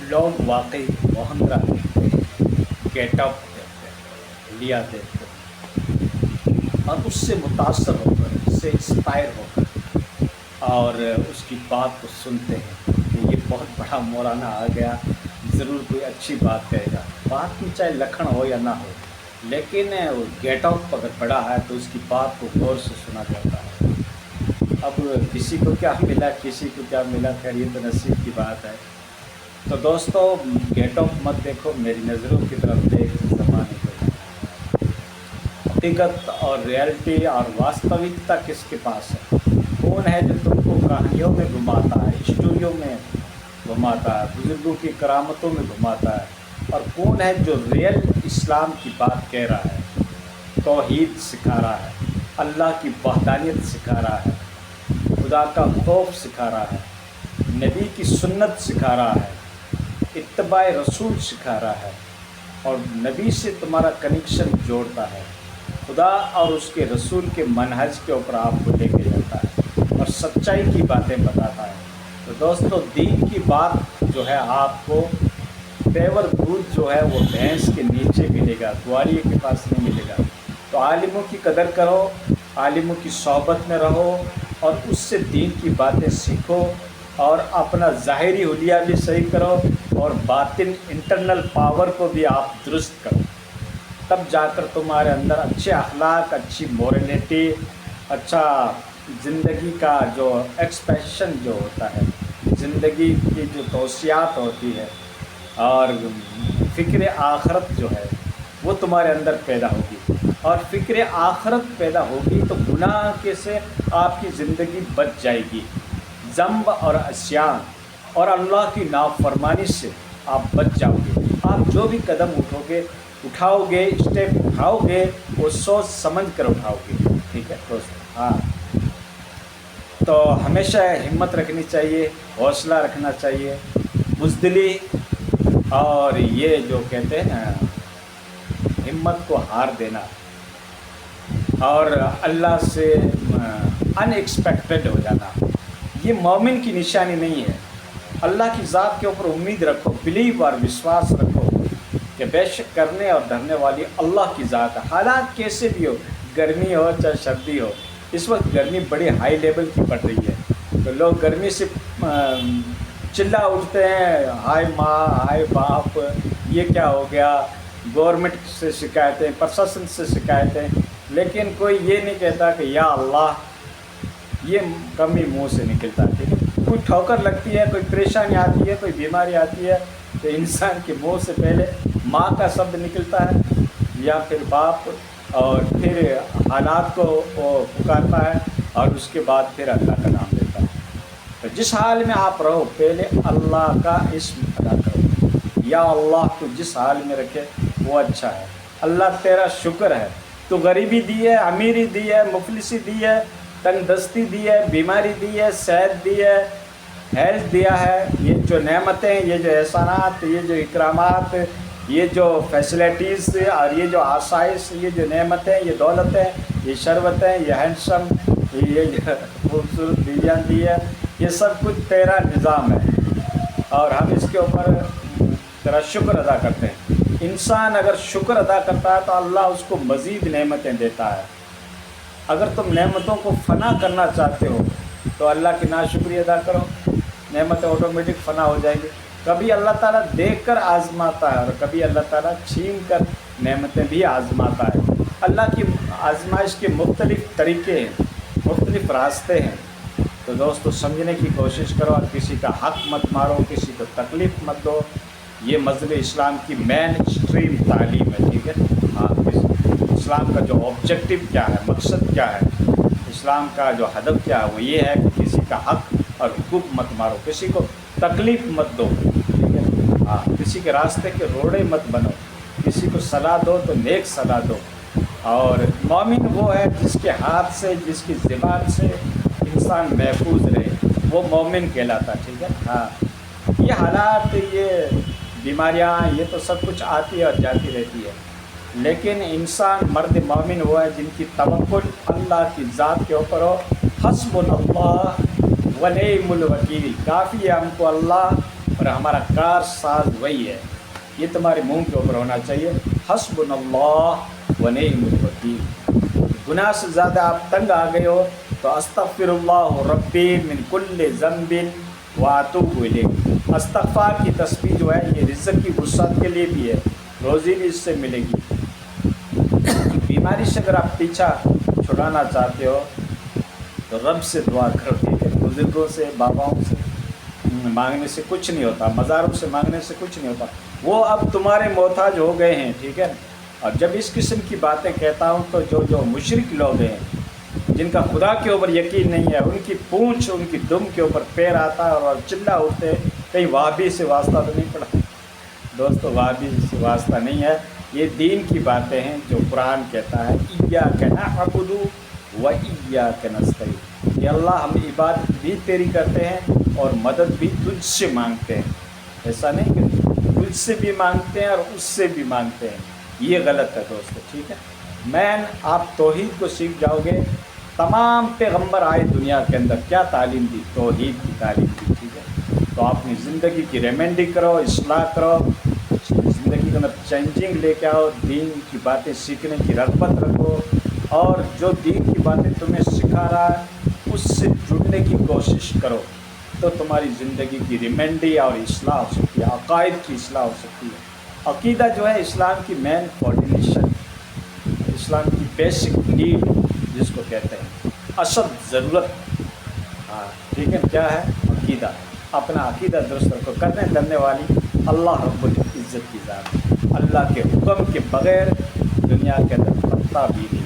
लोग वाकई मोहंद्रा देखते हैं, गेटअप देखते हैं, लिया देखते हैं और उससे मुतासर होकर, उससे इंस्पायर होकर और उसकी बात को सुनते हैं कि ये बहुत बड़ा मौलाना आ गया, ज़रूर कोई अच्छी बात कहेगा। बात में चाहे लखन हो या ना हो, लेकिन वो गेटअप अगर बड़ा है तो उसकी बात को गौर से सुना जाता है। अब किसी को क्या मिला, किसी को क्या मिला, खैर ये तो नसीब की बात है। तो दोस्तों, गेटअप मत देखो, मेरी नज़रों की तरफ देख, ज़माने को। हकीकत और रियलिटी और वास्तविकता किसके पास है? कौन है जो तुमको कहानियों में घुमाता है, स्टोरियों में घुमाता है, बुजुर्गों की करामतों में घुमाता है? और कौन है जो रियल इस्लाम की बात कह रहा है, तौहीद सिखा रहा है, अल्लाह की वहदानियत सिखा रहा है, खुदा का खौफ सिखा रहा है, नबी की सुन्नत सिखा रहा है, इत्तबाए रसूल सिखा रहा है और नबी से तुम्हारा कनेक्शन जोड़ता है, खुदा और उसके रसूल के मनहज के ऊपर आपको लेके जाता है और सच्चाई की बातें बताता है। तो दोस्तों, दीन की बात जो है आपको पेवर दूध जो है वो भैंस के नीचे मिलेगा, ग्वालियर के पास नहीं मिलेगा। तो आलिमों की कदर करो, आलिमों की सोहबत में रहो और उससे दीन की बातें सीखो और अपना ज़ाहिरी हुलिया भी सही करो और बातिन इंटरनल पावर को भी आप दुरुस्त करो। तब जाकर तुम्हारे अंदर अच्छे अखलाक, अच्छी मोरलिटी, अच्छा ज़िंदगी का जो एक्सप्रेशन जो होता है, ज़िंदगी की जो तौसियात होती है और फ़िक्र आखरत जो है वो तुम्हारे अंदर पैदा होगी। और फ़िक्र आखरत पैदा होगी तो गुनाह के से आपकी ज़िंदगी बच जाएगी, ज़ंब और अस्यान और अल्लाह की नाफरमानी से आप बच जाओगे। आप जो भी कदम उठाओगे, स्टेप उठाओगे, वो सोच समझ कर उठाओगे। ठीक है दोस्तों? हाँ, तो हमेशा हिम्मत रखनी चाहिए, हौसला रखना चाहिए, बुज़दिली और ये जो कहते हैं ना, हिम्मत को हार देना और अल्लाह से अनएक्सपेक्टेड हो जाना, ये मोमिन की निशानी नहीं है। अल्लाह की ज़ात के ऊपर उम्मीद रखो, बिलीव और विश्वास रखो कि बेशक करने और धरने वाली अल्लाह की ज़ात है। हालात कैसे भी हो, गर्मी हो चाहे सर्दी हो, इस वक्त गर्मी बड़ी हाई लेवल की पड़ रही है तो लोग गर्मी से चिल्ला उठते हैं, हाय माँ, हाय बाप, ये क्या हो गया, गवर्नमेंट से शिकायतें, प्रशासन से शिकायतें, लेकिन कोई ये नहीं कहता कि या अल्लाह। ये कमी मुंह से निकलता है। ठीक है, कोई ठोकर लगती है, कोई परेशानी आती है, कोई बीमारी आती है तो इंसान के मुंह से पहले माँ का शब्द निकलता है या फिर बाप, और फिर हालात को वो पुकारता है और उसके बाद फिर अल्लाह का नाम लेता है। तो जिस हाल में आप रहो, पहले अल्लाह का इस्म अदा करो। या अल्लाह को जिस हाल में रखे वो अच्छा है। अल्लाह तेरा शुक्र है, तो गरीबी दी है, अमीरी दी है, मुफलिसी दी है, तंगदस्ती दी है, बीमारी दी है, सेहत दी है, हेल्थ दिया है। ये जो नेमतें, ये जो एहसानात, ये जो इकरामात, ये जो फैसिलिटीज़ और ये जो आसाइश, ये जो नेमतें, ये दौलतें, ये शरबतें, ये हैंडसम, ये जो खूबसूरत बीवियाँ दी है, ये सब कुछ तेरा निज़ाम है और हम इसके ऊपर तेरा शुक्र अदा करते हैं। इंसान अगर शुक्र अदा करता है तो अल्लाह उसको मज़ीद नेमतें देता है। अगर तुम नेमतों को फ़ना करना चाहते हो तो अल्लाह की नाशुक्री अदा करो, नेमतें ऑटोमेटिक फ़ना हो जाएगी। कभी अल्लाह ताला देखकर आज़माता है और कभी अल्लाह ताला छीन कर नेमतें भी आज़माता है। अल्लाह की आज़माइश के मुख्तलिफ़ तरीक़े हैं, मुख्तलिफ़ रास्ते हैं। तो दोस्तों, समझने की कोशिश करो और किसी का हक़ मत मारो, किसी को तकलीफ़ मत दो। ये मज़हब इस्लाम की मेन स्ट्रीम तालीम है। ठीक है? हाँ, इस्लाम का जो ऑब्जेक्टिव क्या है, मकसद क्या है, इस्लाम का जो हदफ क्या है, वो ये है कि किसी का हक़ और हुकूक मत मारो, किसी को तकलीफ़ मत दो। ठीक है? हाँ, किसी के रास्ते के रोड़े मत बनो, किसी को सलाह दो तो नेक सलाह दो। और मोमिन वो है जिसके हाथ से, जिसकी ज़बान से इंसान महफूज रहे, वो मोमिन कहलाता। ठीक है? हाँ, ये हालात, ये बीमारियाँ, ये तो सब कुछ आती है और जाती रहती है, लेकिन इंसान मर्द मोमिन वो है जिनकी तवक्कुल अल्लाह की ज़ात के ऊपर हो। हस्बुनल्लाह व निअमुल वकील, काफ़ी है हमको अल्लाह اور ہمارا کار ساز وہی ہے. یہ تمہارے منہ کے اوپر ہونا چاہیے. حسبنا اللہ و نعم الوکیل. گناہ سے زیادہ آپ تنگ آ گئے ہو تو استغفر اللہ ربی من کل ذنب واتوب الیہ. استغفار کی تسبیح جو ہے یہ رزق کی وسعت کے لیے بھی ہے, روزی بھی اس سے ملے گی. بیماری سے اگر آپ پیچھا چھڑانا چاہتے ہو تو رب سے دعا کرو. ٹھیک ہے, بزرگوں سے باباؤں سے مانگنے سے کچھ نہیں ہوتا, مزاروں سے مانگنے سے کچھ نہیں ہوتا. وہ اب تمہارے محتاج ہو گئے ہیں. ٹھیک ہے. اور جب اس قسم کی باتیں کہتا ہوں تو جو مشرک لوگ ہیں جن کا خدا کے اوپر یقین نہیں ہے, ان کی پونچھ ان کی دم کے اوپر پیر آتا ہے اور چلا اٹھتے. کہیں وہابی سے واسطہ تو نہیں پڑا دوستو, وہابی سے واسطہ نہیں ہے. یہ دین کی باتیں ہیں جو قرآن کہتا ہے ایاک نعبد و ایاک نستعین. یہ اللہ ہم عبادت بھی تیری کرتے ہیں اور مدد بھی تجھ سے مانگتے ہیں. ایسا نہیں کہ تجھ سے بھی مانگتے ہیں اور اس سے بھی مانگتے ہیں, یہ غلط ہے دوستو. ٹھیک ہے. مین آپ توحید کو سیکھ جاؤ گے. تمام پیغمبر آئے دنیا کے اندر کیا تعلیم دی؟ توحید کی تعلیم دی. ٹھیک ہے. تو آپ اپنی زندگی کی ریمینڈی کرو, اصلاح کرو, زندگی کے اندر چینجنگ لے کے آؤ, دین کی باتیں سیکھنے کی رغبت رکھو, اور جو دین کی باتیں تمہیں سکھا رہا ہے اس سے جڑنے کی کوشش کرو, تو تمہاری زندگی کی ریمینڈی اور اصلاح ہو سکتی ہے, عقائد کی اصلاح ہو سکتی ہے. عقیدہ جو ہے اسلام کی مین کوآرڈینیشن, اسلام کی بیسک نیڈ جس کو کہتے ہیں, اصل ضرورت. ہاں ٹھیک ہے. کیا ہے؟ عقیدہ. اپنا عقیدہ درست رکھو. کرنے والی اللہ رب العزت کی ذات. اللہ کے حکم کے بغیر دنیا کے اندر پتہ بھی نہیں.